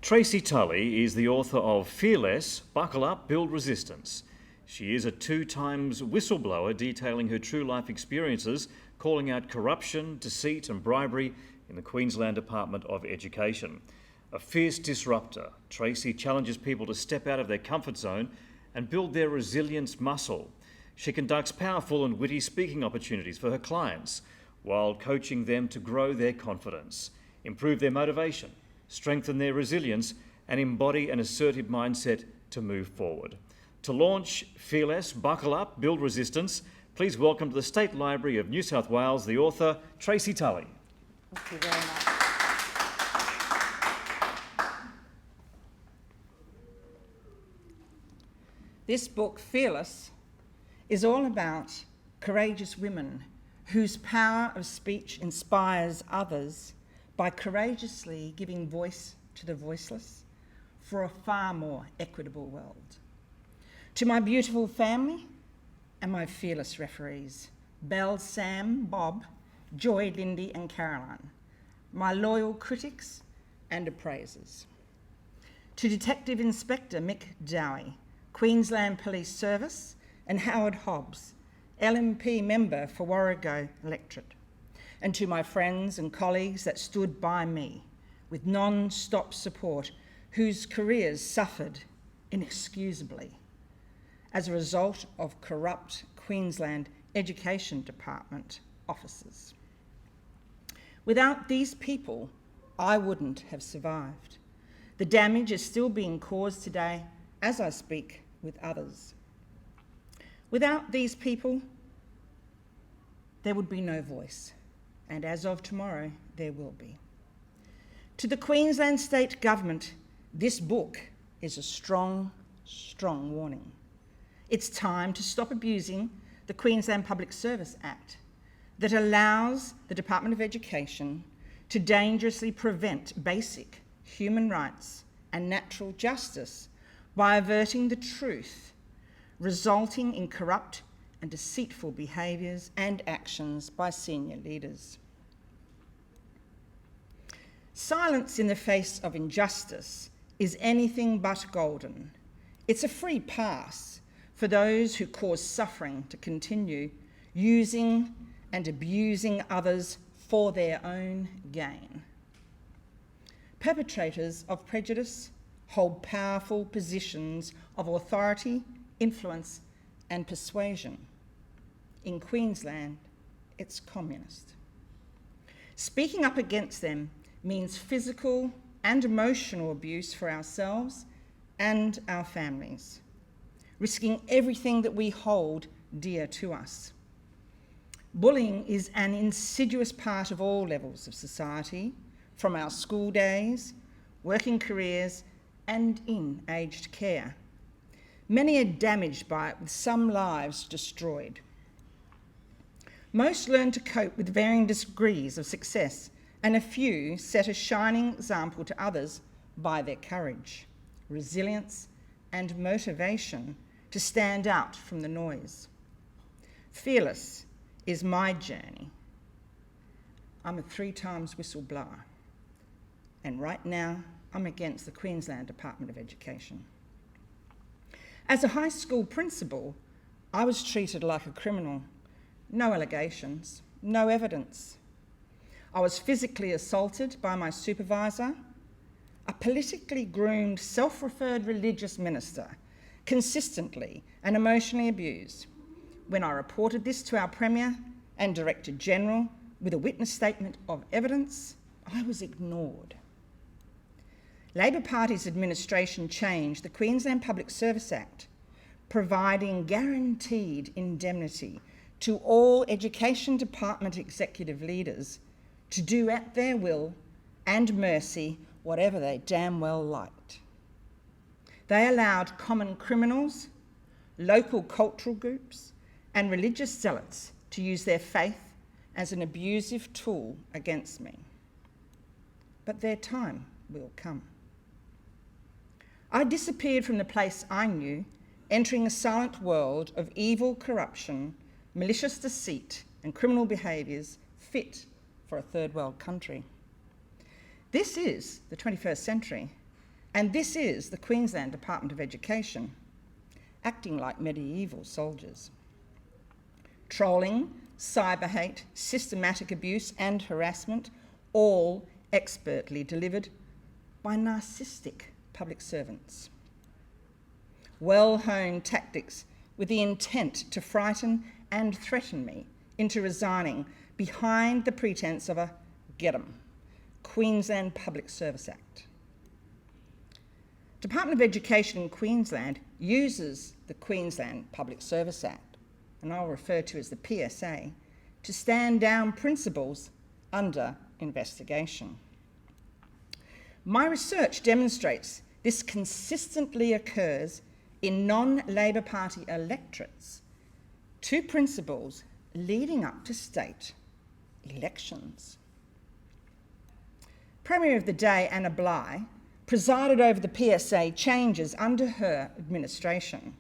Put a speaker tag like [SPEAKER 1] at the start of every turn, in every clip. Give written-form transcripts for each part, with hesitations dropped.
[SPEAKER 1] Tracy Tully is the author of Fearless, Buckle Up, Build Resistance. She is a 2-times whistleblower detailing her true life experiences, calling out corruption, deceit and bribery in the Queensland Department of Education. A fierce disruptor, Tracy challenges people to step out of their comfort zone and build their resilience muscle. She conducts powerful and witty speaking opportunities for her clients while coaching them to grow their confidence, improve their motivation, strengthen their resilience and embody an assertive mindset to move forward. To launch Fearless, Buckle Up, Build Resistance, please welcome to the State Library of New South Wales the author Tracy Tully.
[SPEAKER 2] Thank you very much. This book, Fearless, is all about courageous women whose power of speech inspires others by courageously giving voice to the voiceless for a far more equitable world. To my beautiful family and my fearless referees, Belle, Sam, Bob, Joy, Lindy and Caroline, my loyal critics and appraisers. To Detective Inspector Mick Dowie, Queensland Police Service, and Howard Hobbs, LMP member for Warrego electorate, and to my friends and colleagues that stood by me with non-stop support, whose careers suffered inexcusably as a result of corrupt Queensland Education Department officers. Without these people, I wouldn't have survived. The damage is still being caused today as I speak with others. Without these people, there would be no voice, and as of tomorrow, there will be. To the Queensland State Government, this book is a strong, strong warning. It's time to stop abusing the Queensland Public Service Act that allows the Department of Education to dangerously prevent basic human rights and natural justice by averting the truth, resulting in corrupt and deceitful behaviours and actions by senior leaders. Silence in the face of injustice is anything but golden. It's a free pass for those who cause suffering to continue using and abusing others for their own gain. Perpetrators of prejudice hold powerful positions of authority, influence and persuasion. In Queensland, it's communist. Speaking up against them means physical and emotional abuse for ourselves and our families, risking everything that we hold dear to us. Bullying is an insidious part of all levels of society, from our school days, working careers, and in aged care. Many are damaged by it, with some lives destroyed. Most learn to cope with varying degrees of success, and a few set a shining example to others by their courage, resilience, and motivation to stand out from the noise. Fearless is my journey. I'm a 3-times whistleblower, and right now I'm against the Queensland Department of Education. As a high school principal, I was treated like a criminal. No allegations, no evidence. I was physically assaulted by my supervisor, a politically groomed, self-referred religious minister, consistently and emotionally abused. When I reported this to our Premier and Director General with a witness statement of evidence, I was ignored. Labor Party's administration changed the Queensland Public Service Act, providing guaranteed indemnity to all Education Department executive leaders to do at their will and mercy whatever they damn well liked. They allowed common criminals, local cultural groups, and religious zealots to use their faith as an abusive tool against me. But their time will come. I disappeared from the place I knew, entering a silent world of evil corruption, malicious deceit, and criminal behaviours fit for a third world country. This is the 21st century, And this is the Queensland Department of Education, acting like medieval soldiers. Trolling, cyber hate, systematic abuse and harassment, all expertly delivered by narcissistic public servants. Well-honed tactics with the intent to frighten and threaten me into resigning behind the pretense of a get 'em, Queensland Public Service Act. Department of Education in Queensland uses the Queensland Public Service Act, and I'll refer to as the PSA, to stand down principals under investigation. My research demonstrates this consistently occurs in non-Labor Party electorates to principals leading up to state elections. Premier of the day, Anna Bligh, presided over the PSA changes under her administration.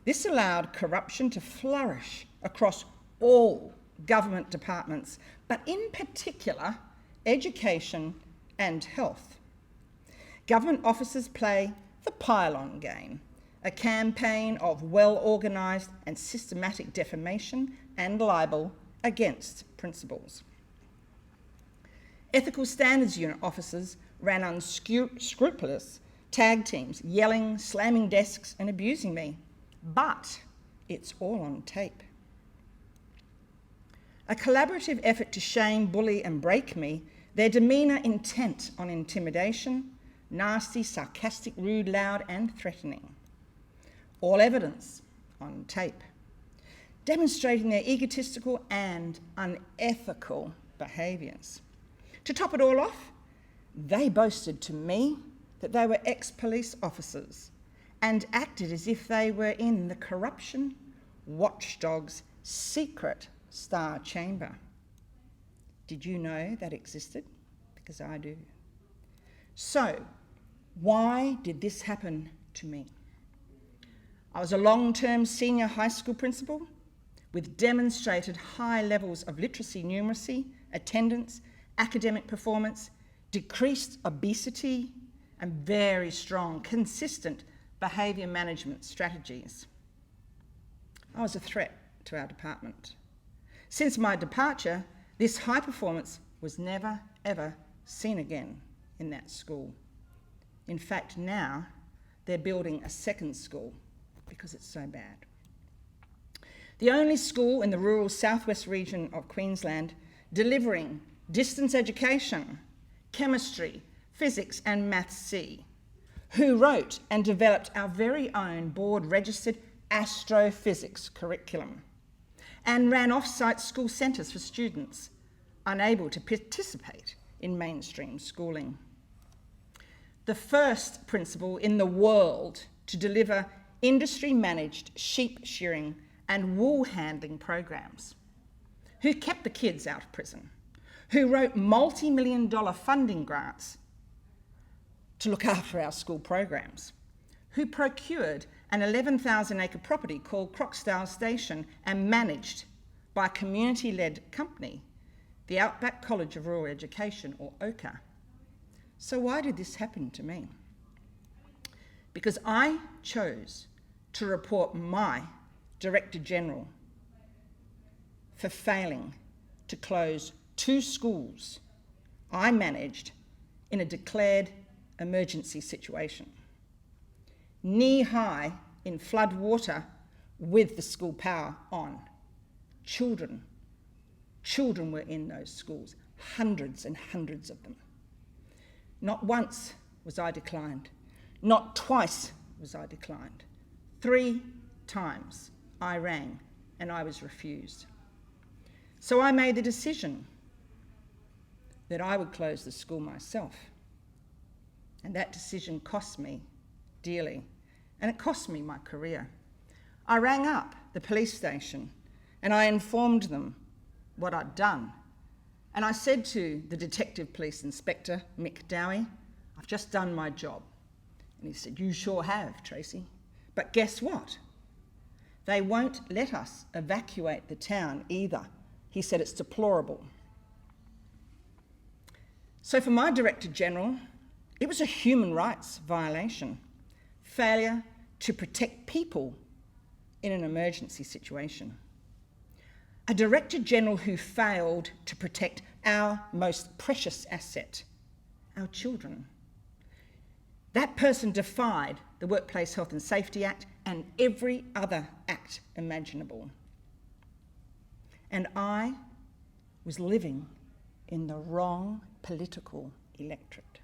[SPEAKER 2] This allowed corruption to flourish across all government departments, but in particular, education and health. Government officers play the pylon game, a campaign of well-organised and systematic defamation and libel against principals. Ethical Standards Unit officers ran unscrupulous tag teams, yelling, slamming desks and abusing me. But it's all on tape. A collaborative effort to shame, bully and break me, their demeanour intent on intimidation, nasty, sarcastic, rude, loud and threatening. All evidence on tape, demonstrating their egotistical and unethical behaviours. To top it all off, they boasted to me that they were ex-police officers and acted as if they were in the corruption watchdog's secret star chamber. Did you know that existed? Because I do. So, why did this happen to me? I was a long-term senior high school principal with demonstrated high levels of literacy, numeracy, attendance, academic performance, decreased obesity, and very strong, consistent behaviour management strategies. I was a threat to our department. Since my departure, this high performance was never, ever seen again in that school. In fact, now they're building a second school because it's so bad. The only school in the rural southwest region of Queensland delivering distance education, chemistry, physics and maths C, who wrote and developed our very own board-registered astrophysics curriculum and ran off-site school centres for students unable to participate in mainstream schooling. The first principal in the world to deliver industry-managed sheep shearing and wool handling programs, who kept the kids out of prison, who wrote multi-million-dollar funding grants to look after our school programs, who procured an 11,000-acre property called Croxdale Station and managed by a community-led company, the Outback College of Rural Education, or OCA. So why did this happen to me? Because I chose to report my Director General for failing to close 2 schools I managed in a declared emergency situation, knee-high in flood water with the school power on. Children were in those schools, hundreds and hundreds of them. Not once was I declined. Not twice was I declined. 3 times I rang and I was refused. So I made the decision that I would close the school myself. And that decision cost me dearly, and it cost me my career. I rang up the police station and I informed them what I'd done. And I said to the Detective Police Inspector, Mick Dowie, I've just done my job. And he said, you sure have, Tracy. But guess what? They won't let us evacuate the town either. He said it's deplorable. So for my Director General, It was a human rights violation, failure to protect people in an emergency situation. A Director General who failed to protect our most precious asset, our children. That person defied the Workplace Health and Safety Act and every other act imaginable. And I was living in the wrong political electorate.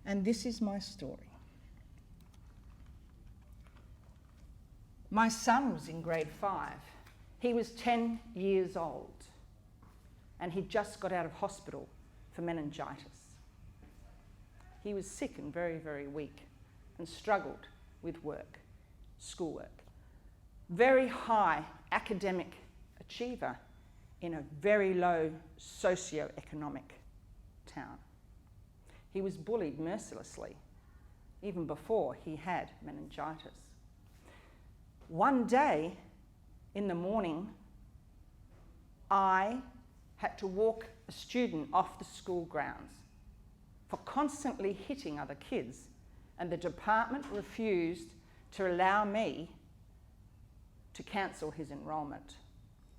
[SPEAKER 2] And this is my story. My son was in grade 5. He was 10 years old, and he'd just got out of hospital for meningitis. He was sick and very, very weak and struggled with work, schoolwork. Very high academic achiever in a very low socio-economic town. He was bullied mercilessly, even before he had meningitis. One day in the morning, I had to walk a student off the school grounds for constantly hitting other kids, and the department refused to allow me to cancel his enrolment.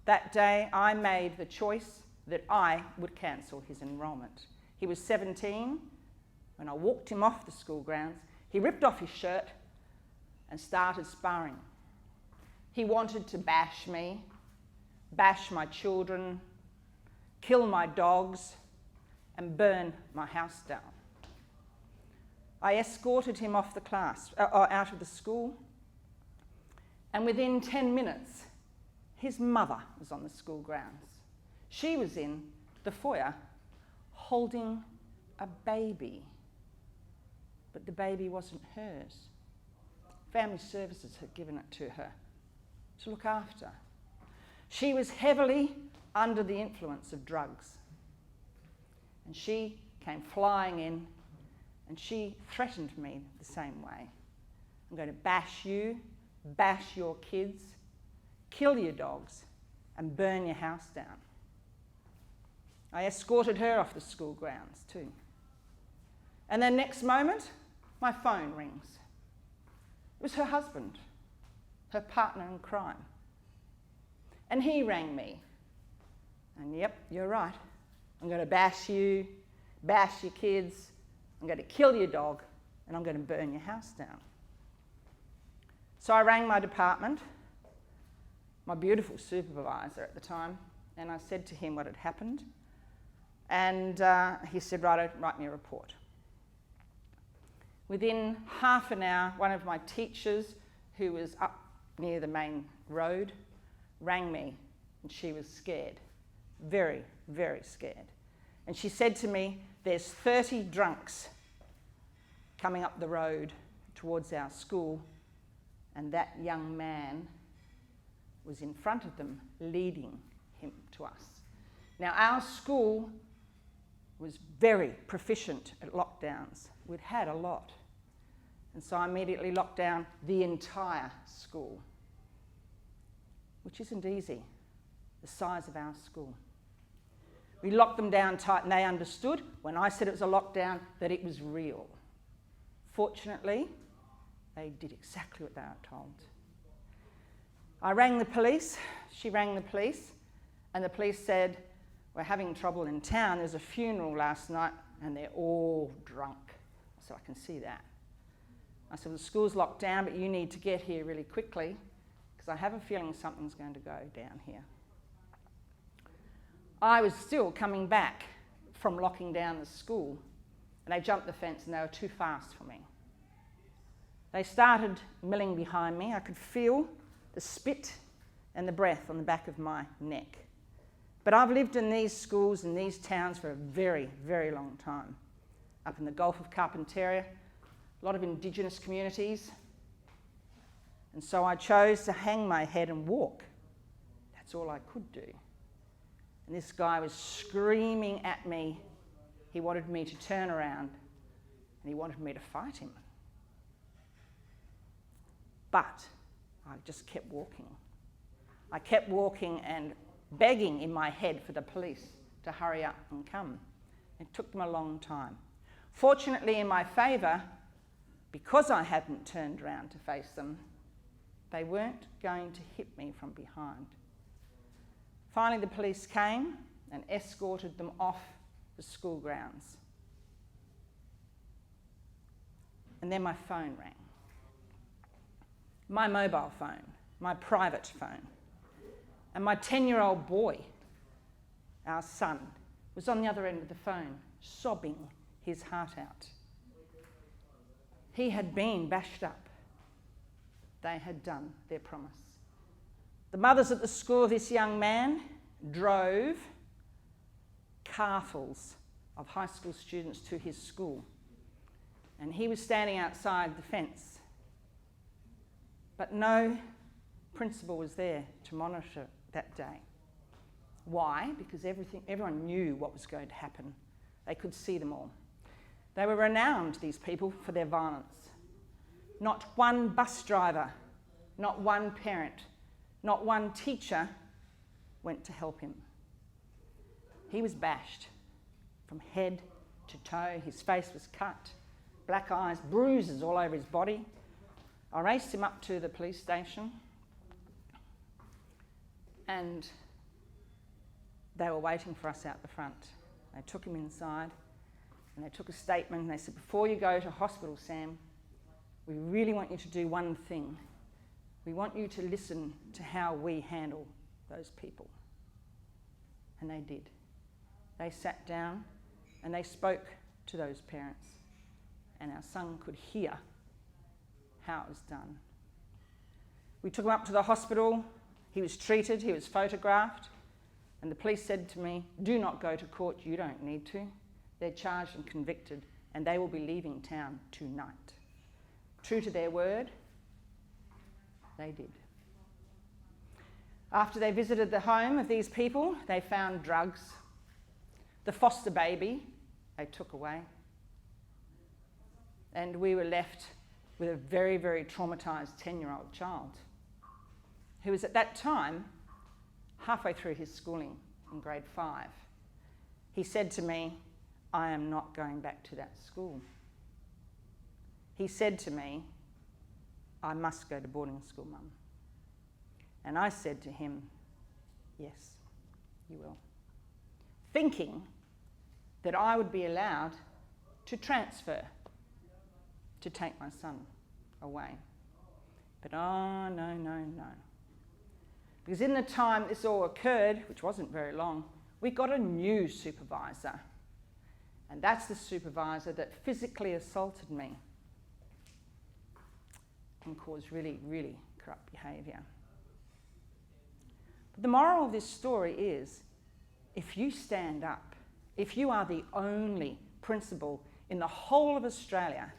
[SPEAKER 2] That day, I made the choice that I would cancel his enrolment. He was 17. When I walked him off the school grounds, he ripped off his shirt and started sparring. He wanted to bash me, bash my children, kill my dogs, and burn my house down. I escorted him off the class, out of the school, and within 10 minutes, his mother was on the school grounds. She was in the foyer holding a baby, but the baby wasn't hers. Family Services had given it to her to look after. She was heavily under the influence of drugs, and she came flying in, and she threatened me the same way. I'm going to bash you, bash your kids, kill your dogs, and burn your house down. I escorted her off the school grounds too. And then next moment, my phone rings. It was her husband, her partner in crime. And he rang me. And yep, you're right. I'm going to bash you, bash your kids, I'm going to kill your dog, and I'm going to burn your house down. So I rang my department, my beautiful supervisor at the time, and I said to him what had happened. And he said, right, write me a report. Within half an hour, one of my teachers, who was up near the main road, rang me, and she was scared, very, very scared. And she said to me, there's 30 drunks coming up the road towards our school, and that young man was in front of them, leading him to us. Now, our school was very proficient at lockdowns. We'd had a lot. And so I immediately locked down the entire school, which isn't easy, the size of our school. We locked them down tight, and they understood, when I said it was a lockdown, that it was real. Fortunately, they did exactly what they were told. I rang the police, she rang the police, and the police said, we're having trouble in town, there's a funeral last night, and they're all drunk. So I can see that. I said, the school's locked down, but you need to get here really quickly, because I have a feeling something's going to go down here. I was still coming back from locking down the school, and they jumped the fence and they were too fast for me. They started milling behind me. I could feel the spit and the breath on the back of my neck. But I've lived in these schools and these towns for a very, very long time. Up in the Gulf of Carpentaria, a lot of Indigenous communities. And so I chose to hang my head and walk. That's all I could do. And this guy was screaming at me. He wanted me to turn around, and he wanted me to fight him. But I just kept walking. I kept walking and begging in my head for the police to hurry up and come. It took them a long time. Fortunately, in my favour, because I hadn't turned around to face them, they weren't going to hit me from behind. Finally, the police came and escorted them off the school grounds. And then my phone rang. My mobile phone, my private phone. And my 10-year-old boy, our son, was on the other end of the phone, sobbing his heart out. He had been bashed up. They had done their promise. The mothers at the school of this young man drove carfuls of high school students to his school. And he was standing outside the fence. But no principal was there to monitor that day. Why? Because everyone knew what was going to happen. They could see them all. They were renowned, these people, for their violence. Not one bus driver, not one parent, not one teacher went to help him. He was bashed from head to toe. His face was cut, black eyes, bruises all over his body. I raced him up to the police station, and they were waiting for us out the front. They took him inside, and they took a statement, and they said, "Before you go to hospital, Sam, we really want you to do one thing. We want you to listen to how we handle those people." And they did. They sat down and they spoke to those parents, and our son could hear how it was done. We took him up to the hospital. He was treated, he was photographed, and the police said to me, "Do not go to court, you don't need to. They're charged and convicted, and they will be leaving town tonight." True to their word, they did. After they visited the home of these people, they found drugs. The foster baby they took away. And we were left with a very, very traumatised 10-year-old child who was at that time halfway through his schooling in grade 5. He said to me, "I am not going back to that school." He said to me, "I must go to boarding school, Mum." And I said to him, "Yes, you will." Thinking that I would be allowed to transfer, to take my son away. But oh, no, no, no. Because in the time this all occurred, which wasn't very long, we got a new supervisor. And that's the supervisor that physically assaulted me and caused really, really corrupt behaviour. But the moral of this story is, if you stand up, if you are the only principal in the whole of Australia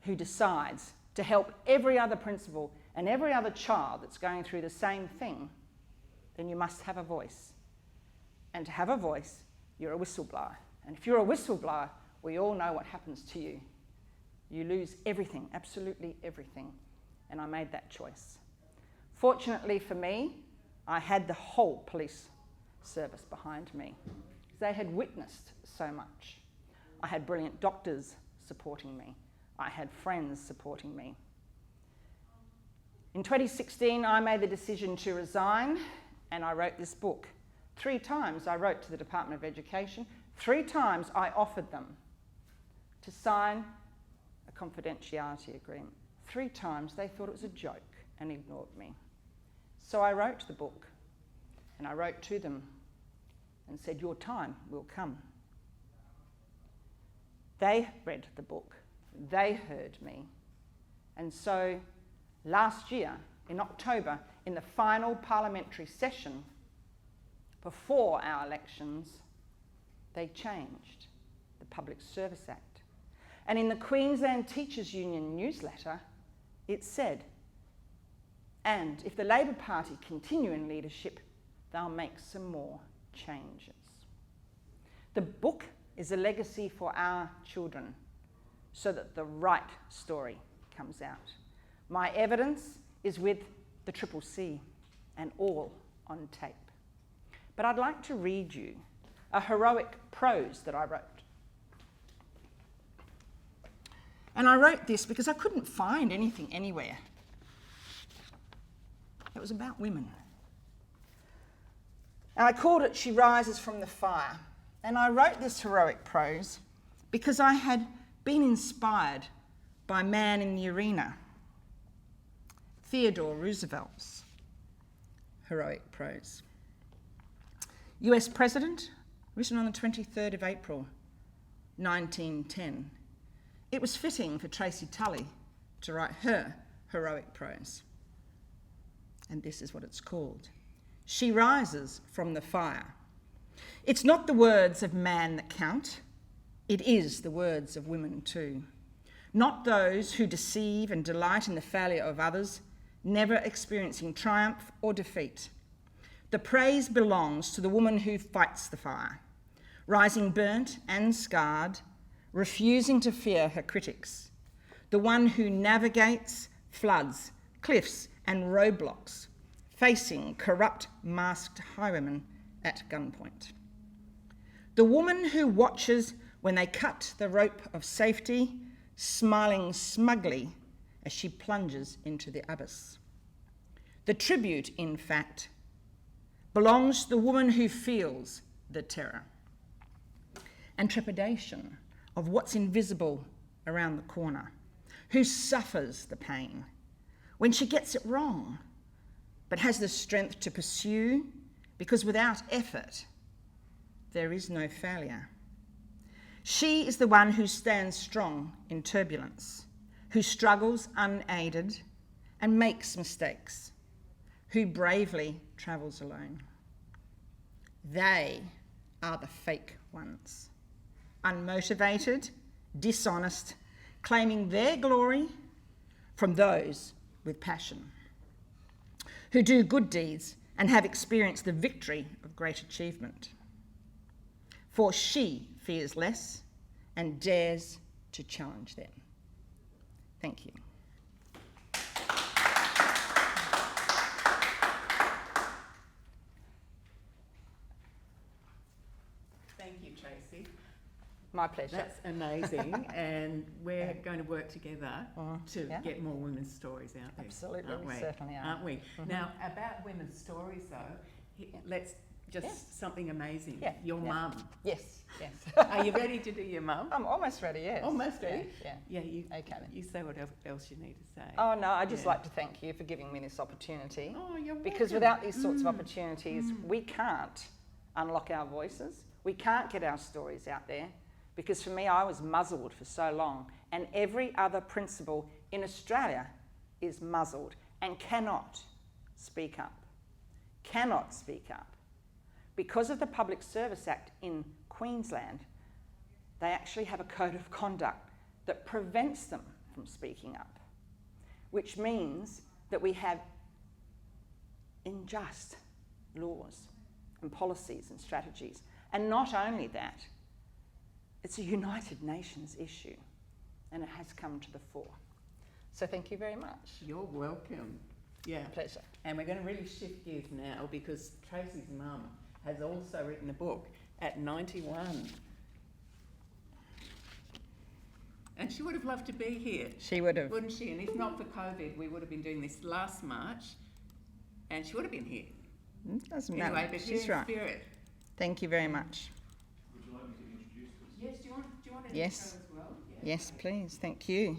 [SPEAKER 2] who decides to help every other principal and every other child that's going through the same thing, then you must have a voice. And to have a voice, you're a whistleblower. And if you're a whistleblower, we all know what happens to you. You lose everything, absolutely everything. And I made that choice. Fortunately for me, I had the whole police service behind me. They had witnessed so much. I had brilliant doctors supporting me. I had friends supporting me. In 2016, I made the decision to resign, and I wrote this book. 3 times I wrote to the Department of Education. 3 times I offered them to sign a confidentiality agreement. 3 times they thought it was a joke and ignored me. So I wrote the book, and I wrote to them and said, "Your time will come." They read the book. They heard me. And so last year, in October, in the final parliamentary session before our elections, they changed the Public Service Act. And in the Queensland Teachers Union newsletter, it said, "And if the Labor Party continue in leadership, they'll make some more changes." The book is a legacy for our children so that the right story comes out. My evidence is with the CCC and all on tape. But I'd like to read you a heroic prose that I wrote. And I wrote this because I couldn't find anything anywhere. It was about women. And I called it She Rises from the Fire. And I wrote this heroic prose because I had been inspired by Man in the Arena, Theodore Roosevelt's heroic prose. US President, written on the 23rd of April, 1910. It was fitting for Tracy Tully to write her heroic prose. And this is what it's called. She rises from the fire. It's not the words of man that count. It is the words of women too. Not those who deceive and delight in the failure of others, never experiencing triumph or defeat. The praise belongs to the woman who fights the fire, rising burnt and scarred, refusing to fear her critics. The one who navigates floods, cliffs and roadblocks, facing corrupt masked highwaymen at gunpoint. The woman who watches when they cut the rope of safety, smiling smugly as she plunges into the abyss. The tribute, in fact, belongs to the woman who feels the terror and trepidation of what's invisible around the corner, who suffers the pain when she gets it wrong, but has the strength to pursue, because without effort, there is no failure. She is the one who stands strong in turbulence, who struggles unaided and makes mistakes, who bravely travels alone. They are the fake ones, unmotivated, dishonest, claiming their glory from those with passion, who do good deeds and have experienced the victory of great achievement. For she fears less and dares to challenge them. Thank you.
[SPEAKER 3] Thank you, Tracy.
[SPEAKER 2] My pleasure.
[SPEAKER 3] That's amazing, and we're going to work together to
[SPEAKER 2] Yeah.
[SPEAKER 3] get more women's stories out there.
[SPEAKER 2] Absolutely,
[SPEAKER 3] aren't
[SPEAKER 2] we certainly are.
[SPEAKER 3] Aren't we? Now, about women's stories, though, let's just something amazing.
[SPEAKER 2] Yeah.
[SPEAKER 3] Your
[SPEAKER 2] Yeah.
[SPEAKER 3] mum.
[SPEAKER 2] Yes, yes.
[SPEAKER 3] Are you ready to do your mum?
[SPEAKER 2] I'm almost ready, yes.
[SPEAKER 3] Almost ready?
[SPEAKER 2] Yeah.
[SPEAKER 3] Yeah, you,
[SPEAKER 2] Okay then.
[SPEAKER 3] you say what else you need to say.
[SPEAKER 2] Oh no, I'd just
[SPEAKER 3] Yeah.
[SPEAKER 2] like to thank you for giving me this opportunity.
[SPEAKER 3] Oh, you're welcome.
[SPEAKER 2] Because without these sorts of opportunities, we can't unlock our voices. We can't get our stories out there. Because for me, I was muzzled for so long. And every other principal in Australia is muzzled and cannot speak up. Cannot speak up. Because of the Public Service Act in Queensland, they actually have a code of conduct that prevents them from speaking up, which means that we have unjust laws and policies and strategies. And not only that, it's a United Nations issue, and it has come to the fore. So thank you very much.
[SPEAKER 3] You're welcome. Yeah.
[SPEAKER 2] Pleasure.
[SPEAKER 3] And we're going to really shift gears now because Tracy's mum has also written a book at 91. And she would have loved to be here,
[SPEAKER 2] She would have.
[SPEAKER 3] wouldn't she? And if not for COVID, we would have been doing this last March, and she would have been here.
[SPEAKER 2] Doesn't matter.
[SPEAKER 3] Anyway, but she's
[SPEAKER 2] She's right.
[SPEAKER 3] spirit.
[SPEAKER 2] Thank you very much.
[SPEAKER 1] Would you like me to introduce this?
[SPEAKER 3] Yes, do you want an
[SPEAKER 2] Yes.
[SPEAKER 3] intro as well? Yeah.
[SPEAKER 2] Yes, please. Thank you.